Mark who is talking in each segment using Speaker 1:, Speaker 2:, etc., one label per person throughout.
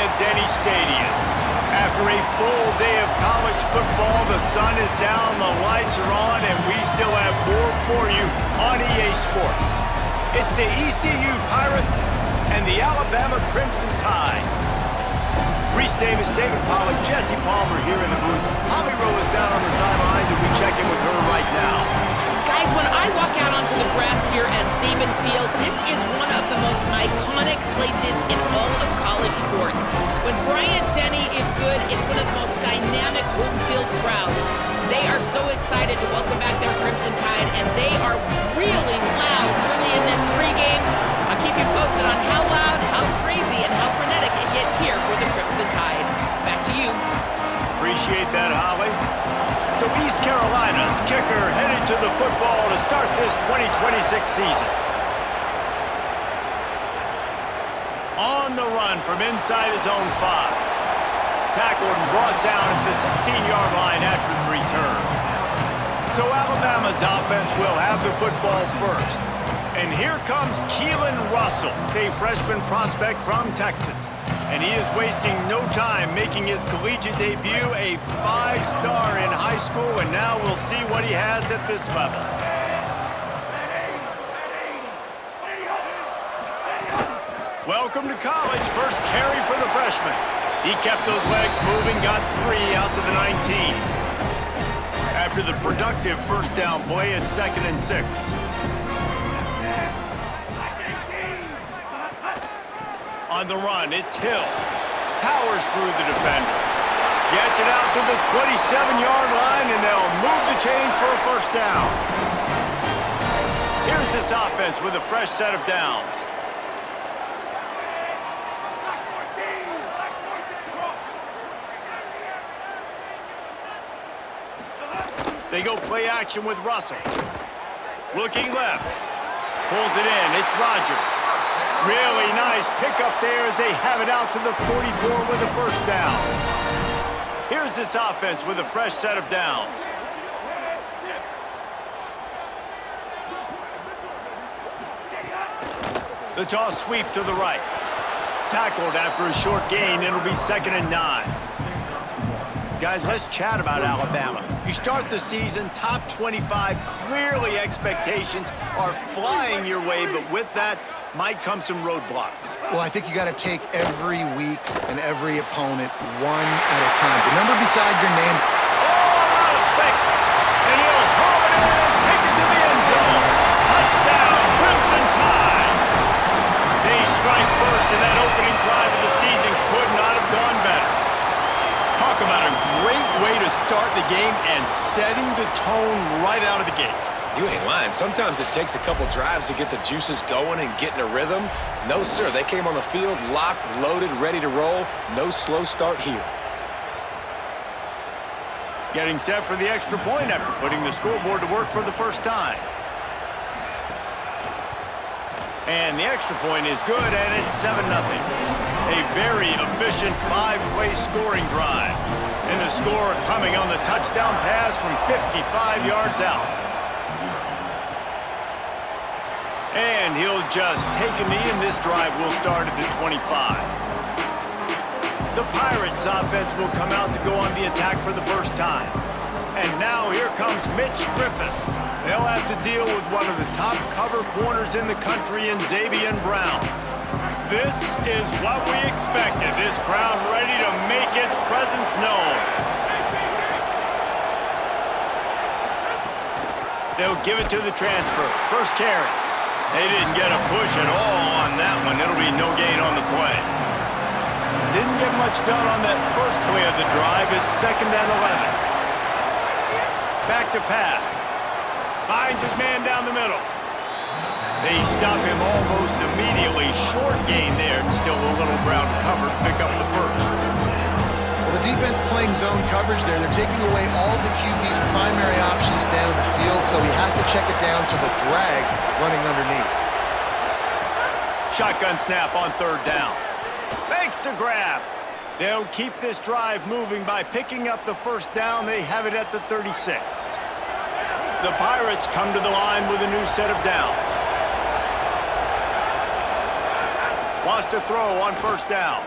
Speaker 1: Bryant-Denny Stadium. After a full day of college football, the sun is down, the lights are on, and we still have more for you on EA Sports. It's the ECU Pirates and the Alabama Crimson Tide. Reese Davis, David Pollack, Jesse Palmer here in the booth. Holly Rowe is down on the sidelines, and we check in with her right now.
Speaker 2: Guys, when I walk out onto the grass here at Saban Field, this is one of the most iconic places in all of college sports. When Bryant-Denny is good, it's one of the most dynamic home field crowds. They are so excited to welcome back their Crimson Tide, and they are really loud early in this pregame. I'll keep you posted on how loud, how crazy, and how frenetic it gets here for the Crimson Tide. Back to you.
Speaker 1: Appreciate that, Holly. So East Carolina's kicker headed to the football to start this 2026 season. On the run from inside his own 5. Tackled and brought down at the 16-yard line after the return. So Alabama's offense will have the football first. And here comes Keelan Russell, a freshman prospect from Texas. And he is wasting no time making his collegiate debut, a 5-star in high school, and now we'll see what he has at this level. Welcome to college, first carry for the freshman. He kept those legs moving, got 3 out to the 19. After the productive first down play, it's 2nd and 6. On the run, it's Hill. Powers through the defender. Gets it out to the 27-yard line, and they'll move the chains for a first down. Here's this offense with a fresh set of downs. They go play action with Russell. Looking left. Pulls it in. It's Rodgers. Really nice pickup there as they have it out to the 44 with a first down. Here's this offense with a fresh set of downs. The toss sweep to the right. Tackled after a short gain. It'll be 2nd and 9. Guys, let's chat about Alabama. You start the season top 25. Clearly expectations are flying your way, but with that might come some roadblocks.
Speaker 3: Well, I think you got to take every week and every opponent one at a time. The number beside your name.
Speaker 1: Oh, not a spec. And he'll haul it in and take it to the end zone. Touchdown, Crimson Tide. They strike first, and that opening drive of the season could not have gone better. Talk about a great way to start the game and setting the tone right out of the gate.
Speaker 4: You ain't lying. Sometimes it takes a couple drives to get the juices going and get in a rhythm. No, sir. They came on the field locked, loaded, ready to roll. No slow start here.
Speaker 1: Getting set for the extra point after putting the scoreboard to work for the first time. And the extra point is good, and it's 7-0. A very efficient 5-play scoring drive. And the score coming on the touchdown pass from 55 yards out. And he'll just take a knee, and this drive will start at the 25. The Pirates offense will come out to go on the attack for the first time. And now here comes Mitch Griffiths. They'll have to deal with one of the top cover corners in the country in Xavier Brown. This is what we expected. This crowd ready to make its presence known. They'll give it to the transfer. First carry. They didn't get a push at all on that one. It'll be no gain on the play. Didn't get much done on that first play of the drive. It's 2nd and 11. Back to pass. Finds his man down the middle. They stop him almost immediately. Short gain there. Still a little ground cover to pick up the first.
Speaker 3: Well, the defense playing zone coverage there. They're taking away all of the QB's primary options down the field, so he has to check it down to the drag running underneath.
Speaker 1: Shotgun snap on 3rd down. Makes the grab. They'll keep this drive moving by picking up the first down. They have it at the 36. The Pirates come to the line with a new set of downs. Wants to throw on 1st down.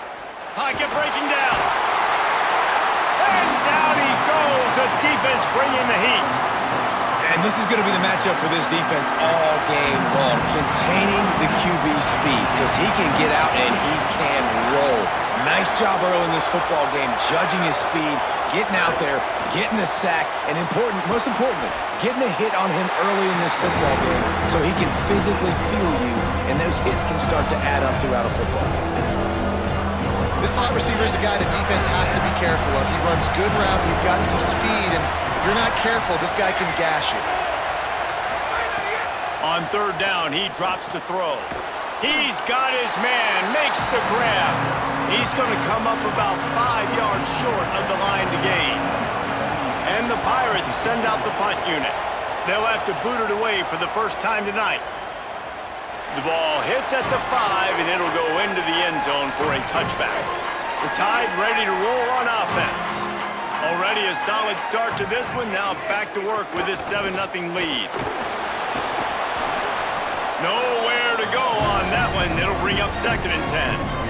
Speaker 1: Pocket breaking down. And down he goes. The defense bringing the heat.
Speaker 4: And this is going to be the matchup for this defense all game long, containing the QB speed, because he can get out and he can roll. Nice job early in this football game, judging his speed, getting out there, getting the sack, and most importantly, getting a hit on him early in this football game so he can physically feel you, and those hits can start to add up throughout a football game.
Speaker 3: This slot receiver is a guy the defense has to be careful of. He runs good routes, he's got some speed, and if you're not careful, this guy can gash you.
Speaker 1: On third down, he drops to throw. He's got his man, makes the grab. He's going to come up about 5 yards short of the line to gain. And the Pirates send out the punt unit. They'll have to boot it away for the first time tonight. The ball hits at the 5, and it'll go into the end zone for a touchback. The Tide ready to roll on offense. Already a solid start to this one. Now back to work with this 7-0 lead. Nowhere to go on that one. It'll bring up 2nd and 10.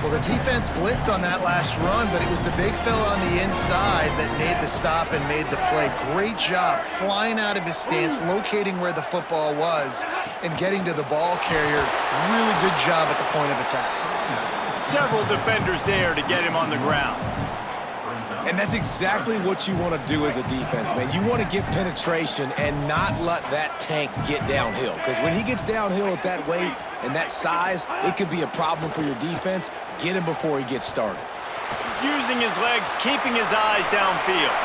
Speaker 3: Well, the defense blitzed on that last run, but it was the big fella on the inside that made the stop and made the play. Great job flying out of his stance, locating where the football was, and getting to the ball carrier. Really good job at the point of attack.
Speaker 1: Several defenders there to get him on the ground.
Speaker 4: And that's exactly what you want to do as a defense, man. You want to get penetration and not let that tank get downhill. Because when he gets downhill at that weight and that size, it could be a problem for your defense. Get him before he gets started.
Speaker 1: Using his legs, keeping his eyes downfield.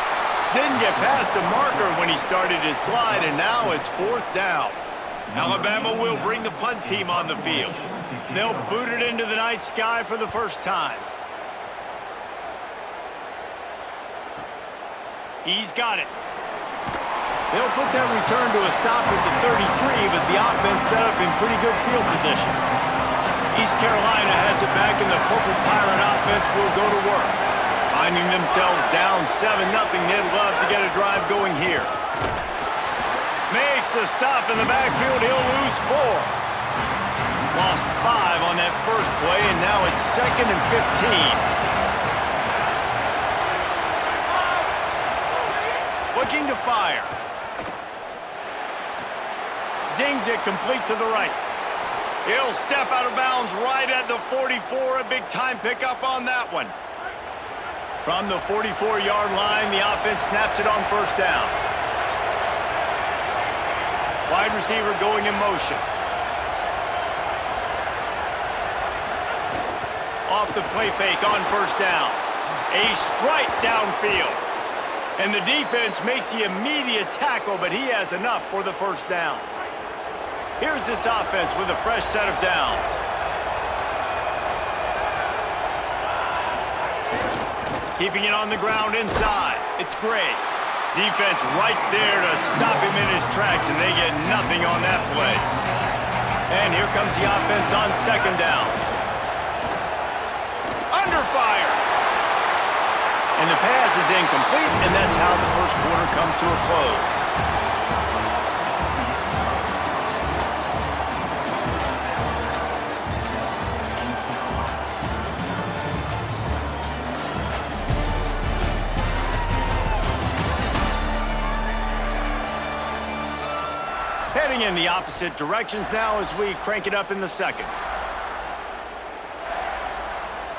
Speaker 1: Didn't get past the marker when he started his slide, and now it's 4th down. Alabama will bring the punt team on the field. They'll boot it into the night sky for the first time. He's got it. They'll put that return to a stop at the 33, but the offense set up in pretty good field position. East Carolina has it back, and the Purple Pirate offense will go to work. Finding themselves down 7-0, they'd love to get a drive going here. Makes a stop in the backfield. He'll lose 4. Lost 5 on that first play, and now it's 2nd and 15. Looking to fire. Zings it complete to the right. He'll step out of bounds right at the 44. A big-time pickup on that one. From the 44-yard line, the offense snaps it on first down. Wide receiver going in motion. Off the play fake on first down. A strike downfield. And the defense makes the immediate tackle, but he has enough for the first down. Here's this offense with a fresh set of downs. Keeping it on the ground inside. It's great. Defense right there to stop him in his tracks, and they get nothing on that play. And here comes the offense on 2nd down. Under fire. And the pass is incomplete, and that's how the first quarter comes to a close. Heading in the opposite directions now as we crank it up in the second.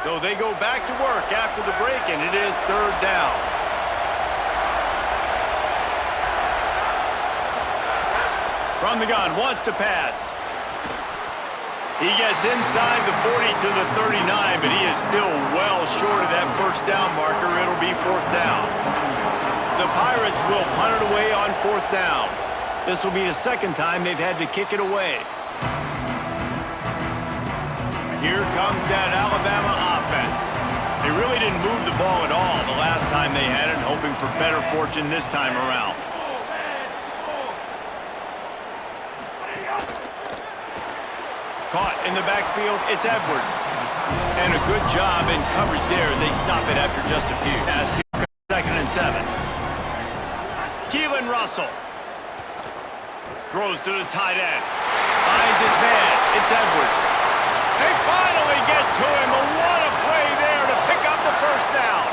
Speaker 1: So they go back to work after the break, and it is 3rd down. From the gun, wants to pass. He gets inside the 40 to the 39, but he is still well short of that first down marker. It'll be 4th down. The Pirates will punt it away on 4th down. This will be the 2nd time they've had to kick it away. Here comes that Alabama offense. They really didn't move the ball at all the last time they had it, hoping for better fortune this time around. Caught in the backfield, it's Edwards. And a good job in coverage there as they stop it after just a few. As here comes 2nd and 7. Keelan Russell. Throws to the tight end. Finds his man. It's Edwards. They finally get to him, but what a play there to pick up the first down.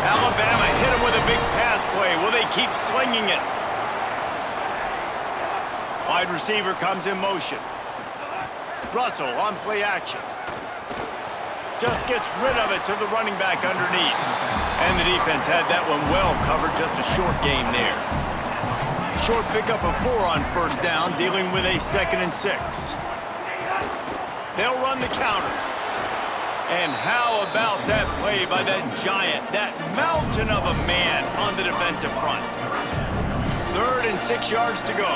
Speaker 1: Alabama hit him with a big pass play. Will they keep slinging it? Wide receiver comes in motion. Russell on play action. Just gets rid of it to the running back underneath. And the defense had that one well covered, just a short game there. Short pickup of 4 on first down, dealing with a 2nd and 6. They'll run the counter. And how about that play by that giant, that mountain of a man on the defensive front? 3rd and 6 yards to go.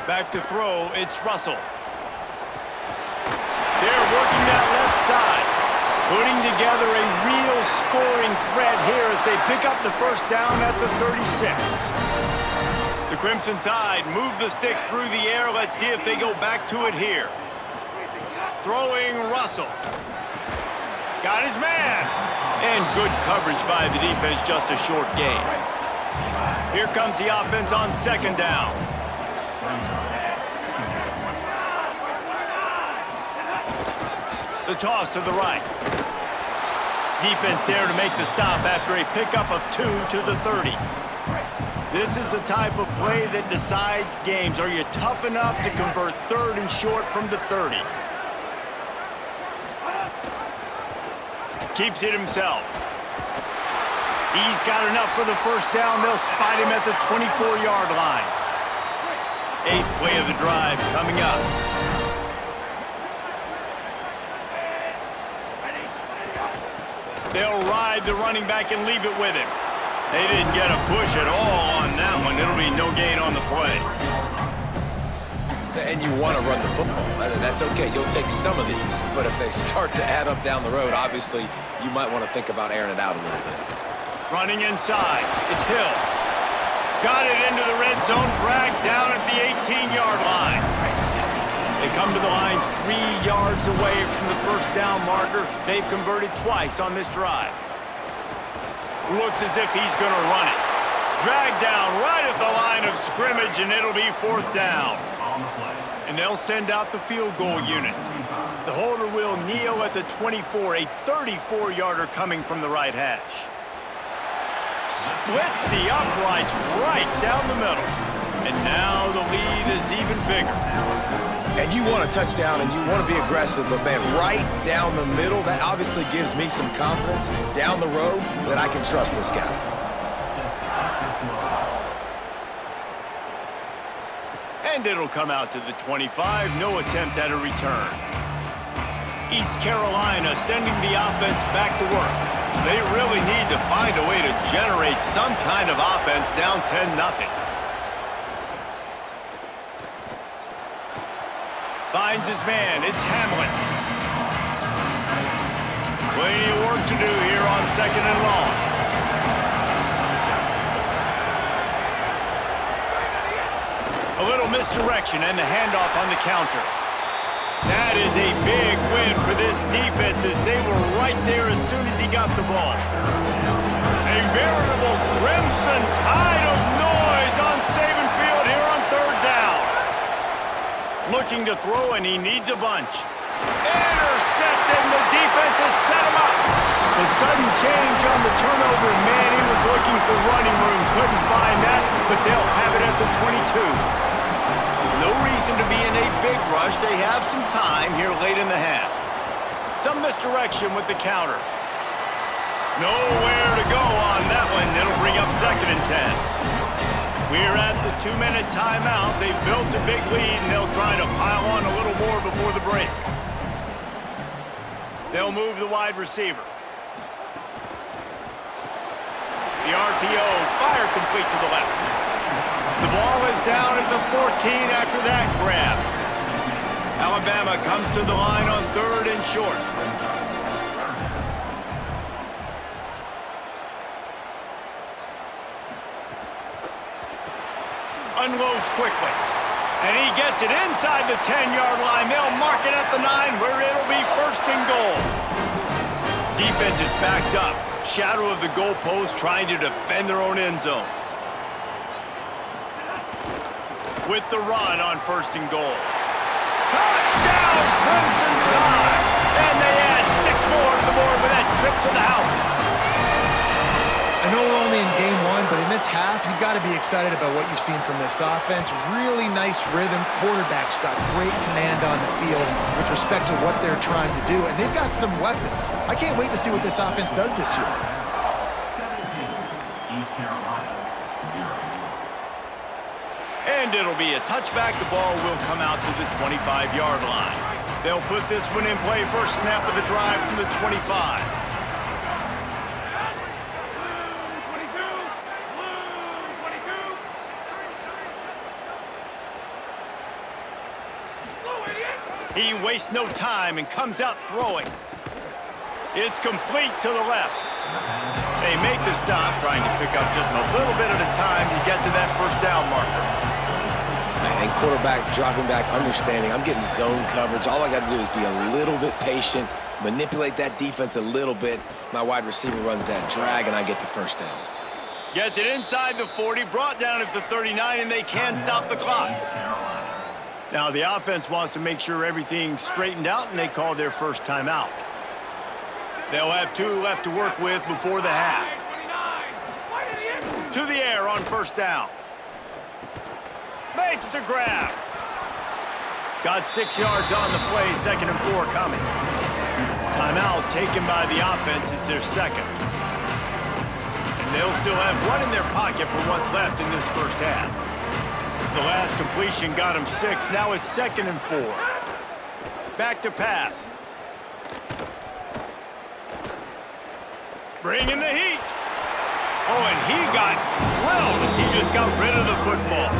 Speaker 1: Back to throw, it's Russell. They're working that left side, putting together a real scoring threat here as they pick up the first down at the 36. The Crimson Tide move the sticks through the air. Let's see if they go back to it here. Throwing Russell. Got his man. And good coverage by the defense, just a short gain. Here comes the offense on 2nd down. The toss to the right. Defense there to make the stop after a pickup of 2 to the 30. This is the type of play that decides games. Are you tough enough to convert 3rd and short from the 30? Keeps it himself. He's got enough for the first down. They'll spot him at the 24-yard line. 8th play of the drive coming up. They'll ride the running back and leave it with him. They didn't get a push at all on that one. It'll be no gain on the play.
Speaker 4: And you want to run the football. That's okay. You'll take some of these. But if they start to add up down the road, obviously, you might want to think about airing it out a little bit.
Speaker 1: Running inside. It's Hill. Got it into the red zone. Dragged down at the 18-yard line. They come to the line 3 yards away from the first down marker. They've converted twice on this drive. Looks as if he's going to run it. Dragged down right at the line of scrimmage, and it'll be 4th down. And they'll send out the field goal unit. The holder will kneel at the 24, a 34-yarder coming from the right hash. Splits the uprights right down the middle. And now the lead is even bigger.
Speaker 4: And you want a touchdown and you want to be aggressive, but man, right down the middle, that obviously gives me some confidence down the road that I can trust this guy.
Speaker 1: And it'll come out to the 25, no attempt at a return. East Carolina sending the offense back to work. They really need to find a way to generate some kind of offense down 10-0. Finds his man, it's Hamlin. Plenty of work to do here on 2nd and long. A little misdirection and the handoff on the counter. That is a big win for this defense as they were right there as soon as he got the ball. A veritable crimson tide of noise on Saban Field here on 3rd down. Looking to throw, and he needs a bunch. Intercepted, and the defense has set him up. The sudden change on the turnover, man, he was looking for running room. Couldn't find that, but they'll have it at the 22. No reason to be in a big rush. They have some time here late in the half. Some misdirection with the counter. Nowhere to go on that one. It'll bring up 2nd and 10. We're at the 2-minute timeout. They've built a big lead, and they'll try to pile on a little more before the break. They'll move the wide receiver. The RPO, fire complete to the left. The ball is down at the 14 after that grab. Alabama comes to the line on 3rd and short. Unloads quickly. And he gets it inside the 10-yard line. They'll mark it at the 9 where it'll be 1st and goal. Defense is backed up. Shadow of the goalpost trying to defend their own end zone. With the run on 1st and goal. Touchdown, Crimson Tide! And they add 6 more to the board with that trip to the house.
Speaker 3: I know we're only in game 1, but in this half, you've got to be excited about what you've seen from this offense. Really nice rhythm. Quarterback's got great command on the field with respect to what they're trying to do, and they've got some weapons. I can't wait to see what this offense does this year.
Speaker 1: And it'll be a touchback. The ball will come out to the 25-yard line. They'll put this one in play. First snap of the drive from the 25. He wastes no time and comes out throwing. It's complete to the left. They make the stop, trying to pick up just a little bit at a time to get to that first down marker.
Speaker 4: And quarterback dropping back, understanding I'm getting zone coverage. All I got to do is be a little bit patient, manipulate that defense a little bit. My wide receiver runs that drag, and I get the first down.
Speaker 1: Gets it inside the 40, brought down at the 39, and they can stop the clock. Now the offense wants to make sure everything's straightened out, and they call their first timeout. They'll have 2 left to work with before the half. To the air on 1st down. Makes the grab. Got 6 yards on the play, 2nd and 4 coming. Timeout taken by the offense. It's their 2nd. And they'll still have 1 in their pocket for what's left in this first half. The last completion got them 6. Now it's 2nd and 4. Back to pass. Bringing the heat. Oh, and he got drilled as he just got rid of the football.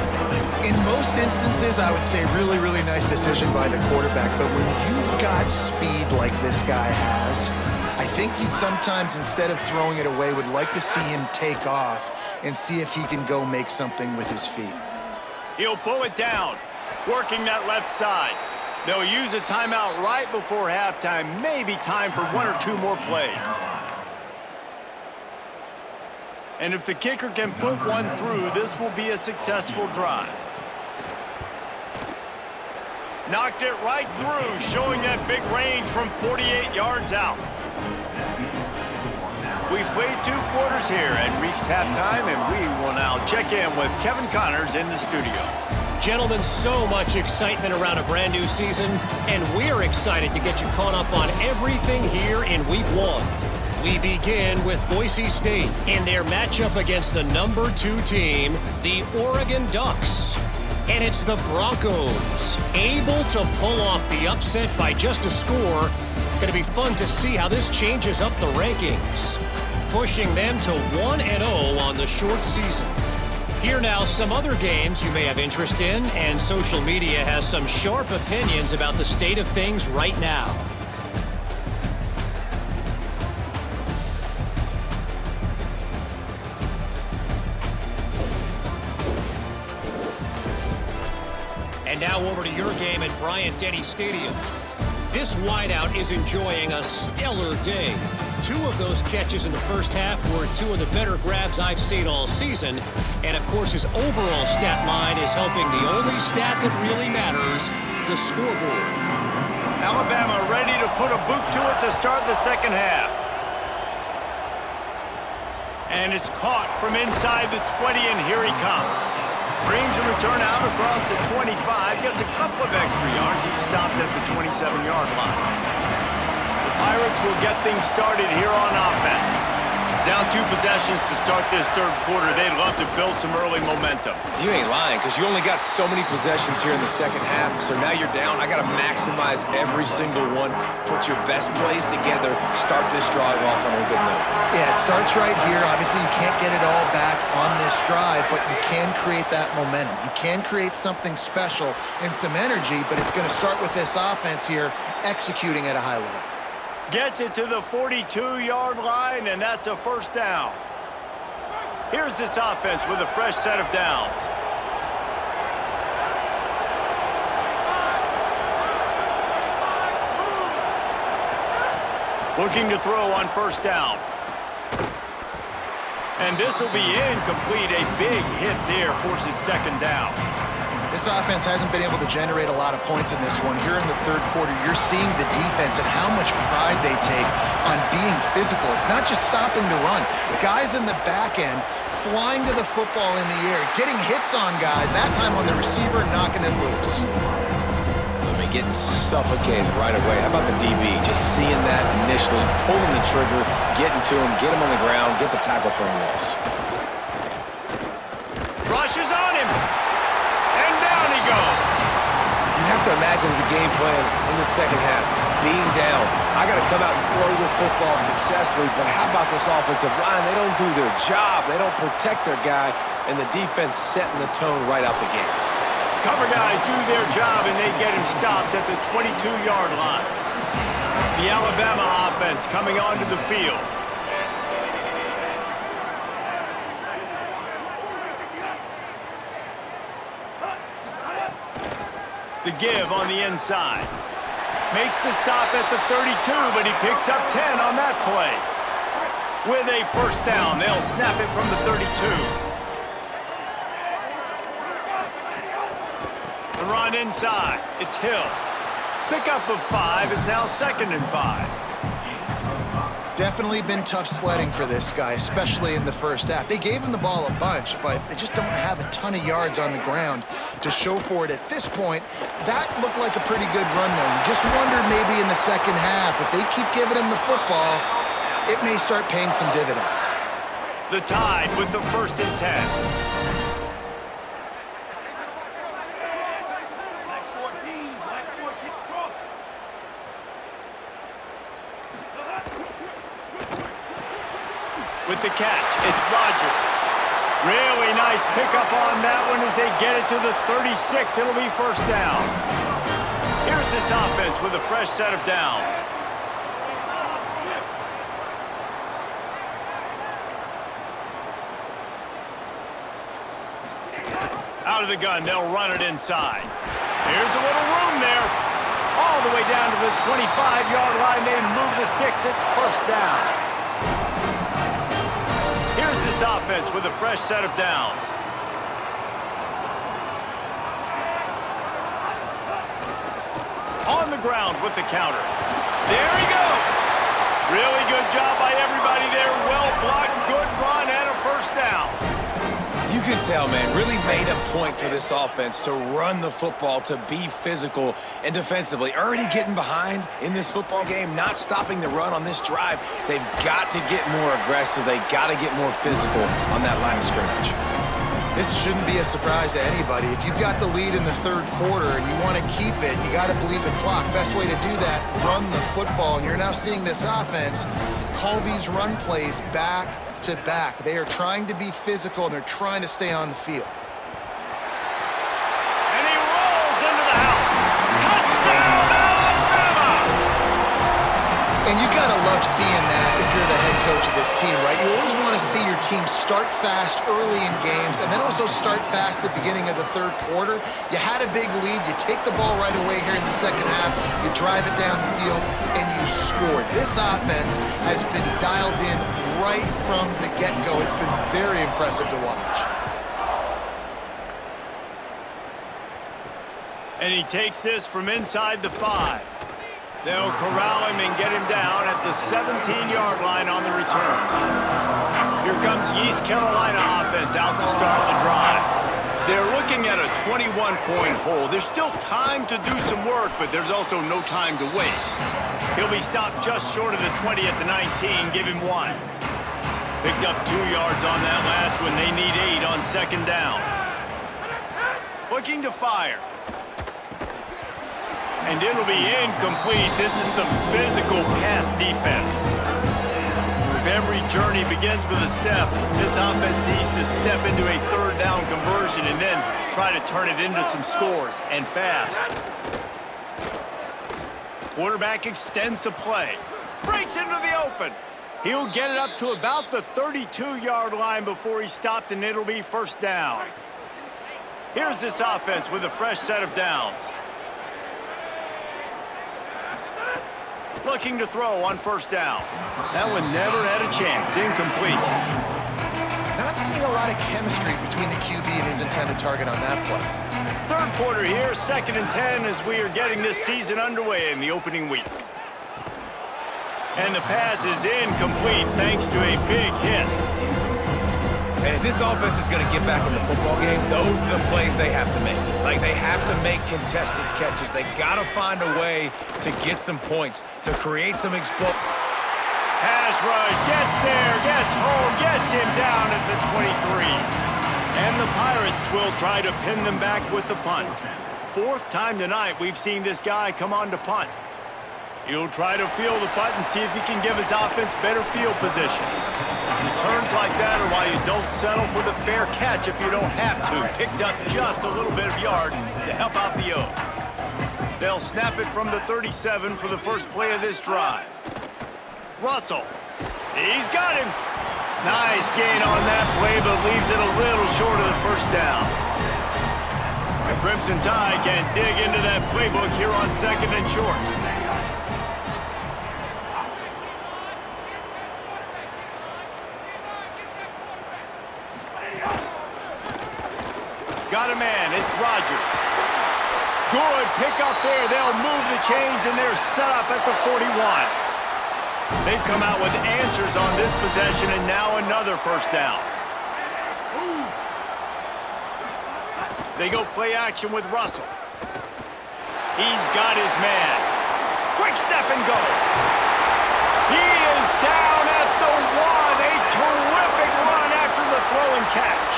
Speaker 3: In most instances, I would say really, really nice decision by the quarterback. But when you've got speed like this guy has, I think you'd sometimes, instead of throwing it away, would like to see him take off and see if he can go make something with his feet.
Speaker 1: He'll pull it down, working that left side. They'll use a timeout right before halftime. Maybe time for 1 or 2 more plays. And if the kicker can put one through, this will be a successful drive. Knocked it right through, showing that big range from 48 yards out. We've played 2 quarters here and reached halftime, and we will now check in with Kevin Connors in the studio.
Speaker 5: Gentlemen, so much excitement around a brand new season, and we're excited to get you caught up on everything here in Week 1. We begin with Boise State in their matchup against the number 2 team, the Oregon Ducks. And it's the Broncos, able to pull off the upset by just a score. Going to be fun to see how this changes up the rankings, pushing them to 1-0 on the short season. Here now, some other games you may have interest in, and social media has some sharp opinions about the state of things right now. And now over to your game at Bryant-Denny Stadium. This wideout is enjoying a stellar day. 2 of those catches in the first half were 2 of the better grabs I've seen all season. And, of course, his overall stat line is helping the only stat that really matters, the scoreboard.
Speaker 1: Alabama ready to put a boot to it to start the second half. And it's caught from inside the 20, and here he comes. Brings a return out across the 25, gets a couple of extra yards. He's stopped at the 27-yard line. The Pirates will get things started here on offense. Down 2 possessions to start this third quarter. They'd love to build some early momentum.
Speaker 4: You ain't lying, because you only got so many possessions here in the second half, so now you're down. I got to maximize every single one, put your best plays together, start this drive off on a good note.
Speaker 3: Yeah, it starts right here. Obviously, you can't get it all back on this drive, but you can create that momentum. You can create something special and some energy, but it's going to start with this offense here executing at a high level.
Speaker 1: Gets it to the 42-yard line, and that's a first down. Here's this offense with a fresh set of downs. Looking to throw on first down. And this will be incomplete. A big hit there forces second down.
Speaker 3: This offense hasn't been able to generate a lot of points in this one. Here in the third quarter, you're seeing the defense and how much pride they take on being physical. It's not just stopping to run. Guys in the back end flying to the football in the air, getting hits on guys, that time on the receiver, knocking it loose.
Speaker 4: Getting suffocated right away. How about the DB? Just seeing that initially, pulling the trigger, getting to him, get him on the ground, get the tackle for a loss.
Speaker 1: Rushes on him. And down he goes.
Speaker 4: You have to imagine the game plan in the second half. Being down, I got to come out and throw the football successfully, but how about this offensive line? They don't do their job. They don't protect their guy, and the defense setting the tone right out the game.
Speaker 1: Cover guys do their job, and they get him stopped at the 22-yard line. The Alabama offense coming onto the field. The give on the inside. Makes the stop at the 32, but he picks up 10 on that play. With a first down, they'll snap it from the 32. The run inside. It's Hill. Pickup of 5 is now 2nd and 5.
Speaker 3: Definitely been tough sledding for this guy, especially in the first half. They gave him the ball a bunch, but they just don't have a ton of yards on the ground to show for it at this point. That looked like a pretty good run, though. You just wonder maybe in the second half, if they keep giving him the football, it may start paying some dividends.
Speaker 1: The Tide with the 1st and 10. With the catch, it's Rodgers. Really nice pickup on that one as they get it to the 36. It'll be first down. Here's this offense with a fresh set of downs. Out of the gun, they'll run it inside. Here's a little room there. All the way down to the 25-yard line. They move the sticks. It's first down. Here's this offense with a fresh set of downs. On the ground with the counter. There he goes. Really good job by everybody there. Well blocked, good run, and a first down.
Speaker 4: You can tell, man, really made a point for this offense to run the football, to be physical and defensively. Already getting behind in this football game, not stopping the run on this drive. They've got to get more aggressive. They got to get more physical on that line of scrimmage.
Speaker 3: This shouldn't be a surprise to anybody. If you've got the lead in the third quarter and you want to keep it, you got to bleed the clock. Best way to do that, run the football. And you're now seeing this offense call these run plays back to back. They are trying to be physical, and they're trying to stay on the field.
Speaker 1: And he rolls into the house. Touchdown, Alabama!
Speaker 3: And you got to love seeing that if you're the head coach of this team, right? You always want to see your team start fast early in games and then also start fast at the beginning of the third quarter. You had a big lead. You take the ball right away here in the second half. You drive it down the field, and you scored. This offense has been dialed in right from the get-go. It's been very impressive to watch.
Speaker 1: And he takes this from inside the 5. They'll corral him and get him down at the 17-yard line on the return. Here comes East Carolina offense out to start the drive. They're looking at a 21-point hole. There's still time to do some work, but there's also no time to waste. He'll be stopped just short of the 20 at the 19. Give him 1. Picked up 2 yards on that last one. They need 8 on second down. Looking to fire. And it'll be incomplete. This is some physical pass defense. If every journey begins with a step, this offense needs to step into a third down conversion and then try to turn it into some scores, and fast. Quarterback extends the play. Breaks into the open. He'll get it up to about the 32-yard line before he's stopped, and it'll be first down. Here's this offense with a fresh set of downs. Looking to throw on first down. That one never had a chance. Incomplete.
Speaker 3: Not seeing a lot of chemistry between the QB and his intended target on that play.
Speaker 1: Third quarter here, 2nd and 10 as we are getting this season underway in the opening week. And the pass is incomplete thanks to a big hit.
Speaker 4: And if this offense is going to get back in the football game, those are the plays they have to make. Like, they have to make contested catches. They got to find a way to get some points, to create some explosion.
Speaker 1: Pass rush, gets there, gets home, gets him down at the 23. And the Pirates will try to pin them back with the punt. 4th time tonight we've seen this guy come on to punt. He'll try to field the punt and see if he can give his offense better field position. Returns like that are why you don't settle for the fair catch if you don't have to. Picks up just a little bit of yards to help out the O. They'll snap it from the 37 for the first play of this drive. Russell, he's got him. Nice gain on that play, but leaves it a little short of the first down. The Crimson Tide can dig into that playbook here on 2nd and short. Got a man, it's Rodgers. Good pick up there. They'll move the chains, and they're set up at the 41. They've come out with answers on this possession, and now another first down. They go play action with Russell. He's got his man. Quick step and go. He is down at the 1. A terrific run after the throw and catch.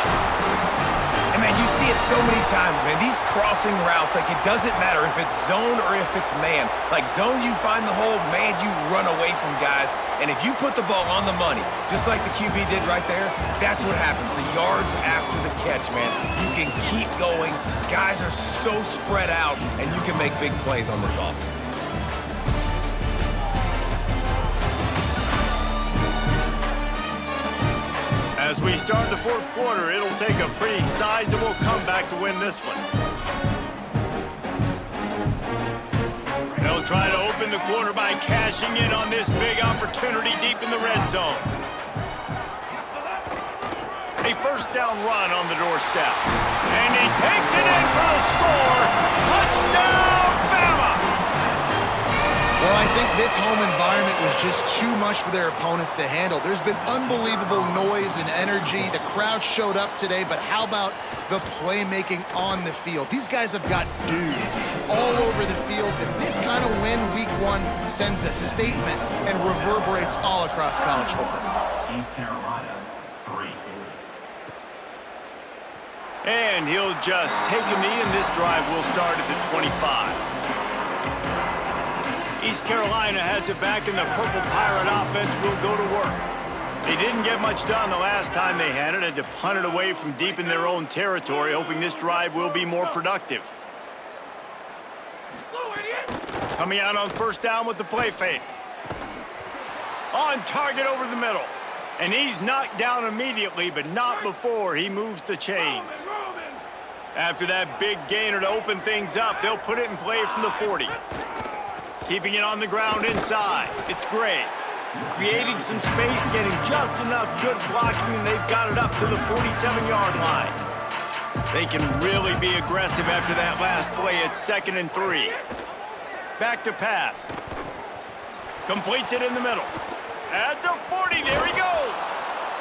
Speaker 4: And, man, you see it so many times, man. These crossing routes, like, it doesn't matter if it's zone or if it's man. Like, zone, you find the hole. Man, you run away from guys. And if you put the ball on the money, just like the QB did right there, that's what happens. The yards after the catch, man. You can keep going. Guys are so spread out, and you can make big plays on this offense.
Speaker 1: As we start the 4th quarter, it'll take a pretty sizable comeback to win this one. They'll try to open the quarter by cashing in on this big opportunity deep in the red zone. A first down run on the doorstep. And he takes it in for the score. Touchdown, Bama!
Speaker 3: Well, I think this home environment was just too much for their opponents to handle. There's been unbelievable noise and energy. The crowd showed up today, but how about the playmaking on the field? These guys have got dudes all over the field, and this kind of win week 1 sends a statement and reverberates all across college football.
Speaker 6: East Carolina, 3.
Speaker 1: And he'll just take a knee, and this drive will start at the 25. East Carolina has it back, and the Purple Pirate offense will go to work. They didn't get much done the last time they had it, and to punt it away from deep in their own territory, hoping this drive will be more productive. Coming out on first down with the play fake. On target over the middle. And he's knocked down immediately, but not before he moves the chains. After that big gainer to open things up, they'll put it in play from the 40. Keeping it on the ground inside. It's Gray. Creating some space, getting just enough good blocking, and they've got it up to the 47-yard line. They can really be aggressive after that last play. It's 2nd and 3. Back to pass. Completes it in the middle. At the 40, there he goes.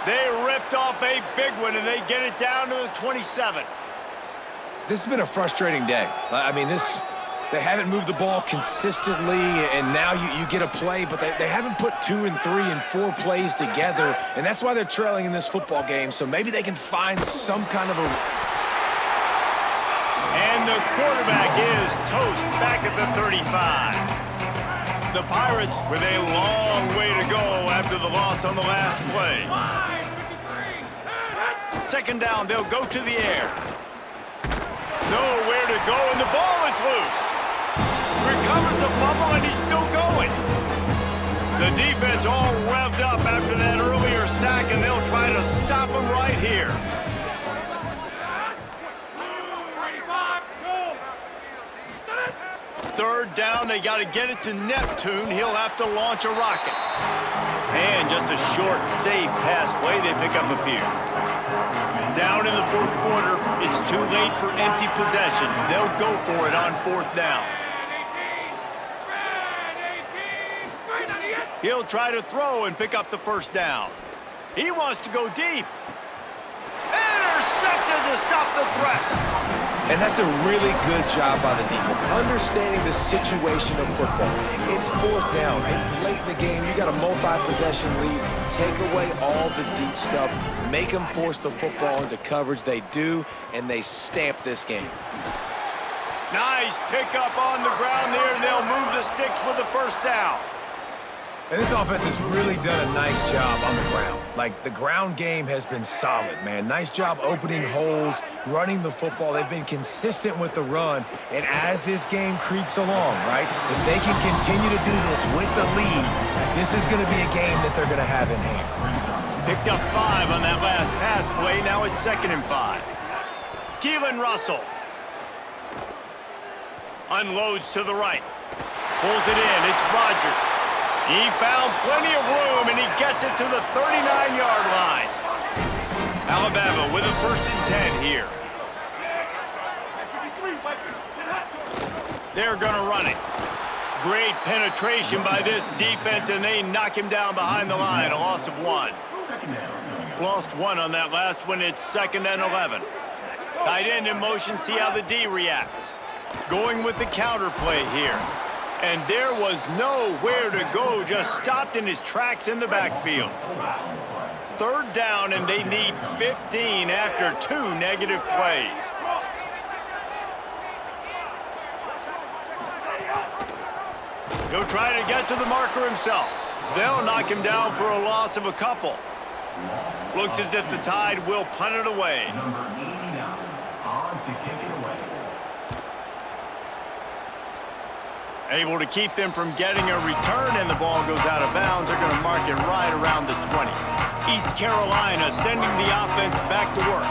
Speaker 1: They ripped off a big one, and they get it down to the 27.
Speaker 4: This has been a frustrating day. I mean, they haven't moved the ball consistently, and now you get a play, but they haven't put 2 and 3 and 4 plays together, and that's why they're trailing in this football game, so maybe they can find some kind of a...
Speaker 1: And the quarterback is toast back at the 35. The Pirates with a long way to go after the loss on the last play. 2nd down, they'll go to the air. Nowhere to go, and the ball is loose. Recovers the fumble, and he's still going. The defense all revved up after that earlier sack, and they'll try to stop him right here. Third down, they got to get it to Neptune. He'll have to launch a rocket. And just a short, safe pass play. They pick up a few. Down in the fourth quarter, it's too late for empty possessions. They'll go for it on fourth down. He'll try to throw and pick up the first down. He wants to go deep. Intercepted to stop the threat.
Speaker 4: And that's a really good job by the defense, understanding the situation of football. It's fourth down. It's late in the game. You got a multi-possession lead. Take away all the deep stuff. Make them force the football into coverage. They do, and they stamp this game.
Speaker 1: Nice pickup on the ground there, and they'll move the sticks with the first down.
Speaker 4: And this offense has really done a nice job on the ground. Like, the ground game has been solid, man. Nice job opening holes, running the football. They've been consistent with the run. And as this game creeps along, right, if they can continue to do this with the lead, this is going to be a game that they're going to have in hand.
Speaker 1: Picked up 5 on that last pass play. Now it's 2nd and 5. Keelan Russell unloads to the right. Pulls it in. It's Rodgers. He found plenty of room, and he gets it to the 39-yard line. Alabama with a 1st and 10 here. They're going to run it. Great penetration by this defense, and they knock him down behind the line. A loss of 1. Lost 1 on that last one. It's 2nd and 11. Tight end in motion. See how the D reacts. Going with the counter play here. And there was nowhere to go, just stopped in his tracks in the backfield. 3rd down, and they need 15 after 2 negative plays. He'll try to get to the marker himself. They'll knock him down for a loss of a couple. Looks as if the Tide will punt it away.
Speaker 6: Number 89 on to kick it away.
Speaker 1: Able to keep them from getting a return, and the ball goes out of bounds. They're going to mark it right around the 20. East Carolina sending the offense back to work.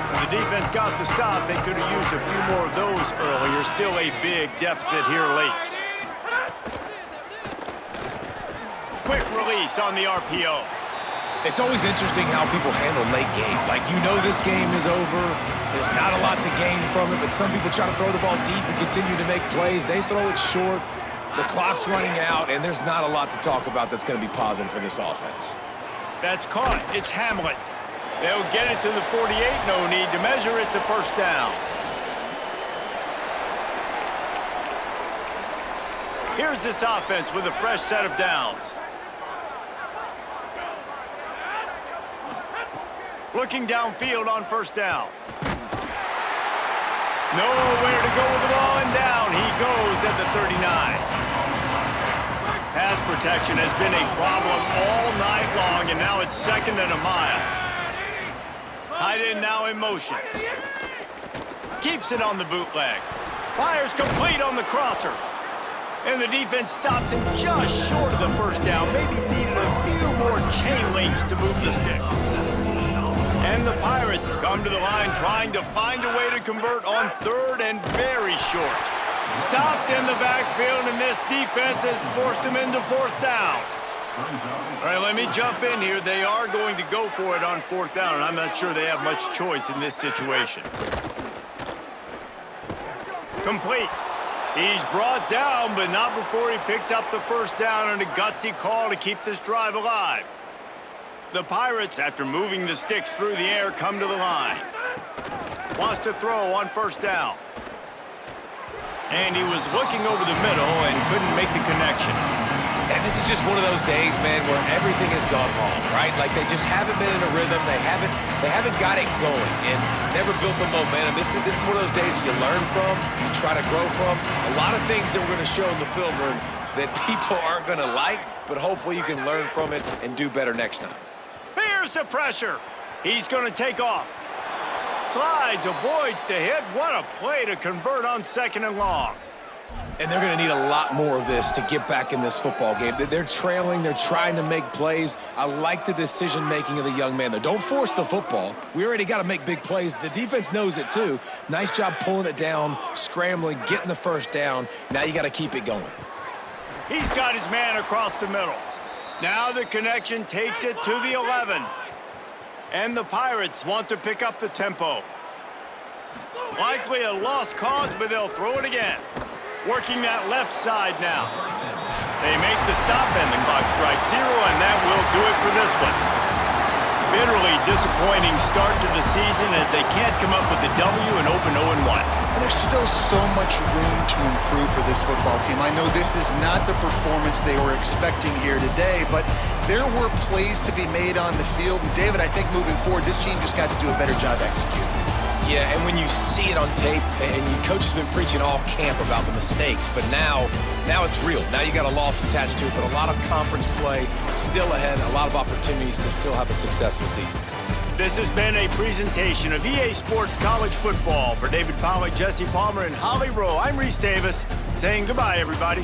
Speaker 1: When the defense got the stop, they could have used a few more of those earlier. Still a big deficit here late. Quick release on the RPO.
Speaker 4: It's always interesting how people handle late game. Like, you know this game is over. There's not a lot to gain from it, but some people try to throw the ball deep and continue to make plays. They throw it short. The clock's running out, and there's not a lot to talk about that's going to be positive for this offense.
Speaker 1: That's caught. It's Hamlet. They'll get it to the 48. No need to measure. It's a 1st down. Here's this offense with a fresh set of downs. Looking downfield on 1st down. Nowhere to go with the ball, and down he goes at the 39. Pass protection has been a problem all night long, and now it's 2nd and a mile. Tight end now in motion. Keeps it on the bootleg. Fires complete on the crosser. And the defense stops him just short of the 1st down. Maybe needed a few more chain links to move the sticks. And the Pirates come to the line trying to find a way to convert on 3rd and very short. Stopped in the backfield, and this defense has forced him into 4th down. All right, let me jump in here. They are going to go for it on 4th down, and I'm not sure they have much choice in this situation. Complete. He's brought down, but not before he picks up the 1st down, and a gutsy call to keep this drive alive. The Pirates, after moving the sticks through the air, come to the line. Wants to throw on 1st down. And he was looking over the middle and couldn't make the connection.
Speaker 4: And this is just one of those days, man, where everything has gone wrong, right? Like, they just haven't been in a rhythm. They haven't got it going and never built the momentum. This is one of those days that you learn from, you try to grow from. A lot of things that we're going to show in the film room that people aren't going to like, but hopefully you can learn from it and do better next time.
Speaker 1: Here's the pressure. He's going to take off. Slides, avoids the hit. What a play to convert on 2nd and long.
Speaker 4: And they're going to need a lot more of this to get back in this football game. They're trailing. They're trying to make plays. I like the decision-making of the young man, though. Don't force the football. We already got to make big plays. The defense knows it, too. Nice job pulling it down, scrambling, getting the first down. Now you got to keep it going.
Speaker 1: He's got his man across the middle. Now the connection takes it to the 11. And the Pirates want to pick up the tempo. Likely a lost cause, but they'll throw it again. Working that left side now. They make the stop and the clock strikes 0, and that will do it for this one. Bitterly disappointing start to the season as they can't come up with a W and open 0-1.
Speaker 3: And there's still so much room to improve for this football team. I know this is not the performance they were expecting here today, but there were plays to be made on the field. And David, I think moving forward, this team just has to do a better job executing.
Speaker 4: Yeah, and when you see it on tape, and your coach has been preaching all camp about the mistakes, but now it's real. Now you got a loss attached to it, but a lot of conference play still ahead, a lot of opportunities to still have a successful season.
Speaker 1: This has been a presentation of EA Sports College Football. For David Pollack, Jesse Palmer, and Holly Rowe, I'm Reese Davis saying goodbye, everybody.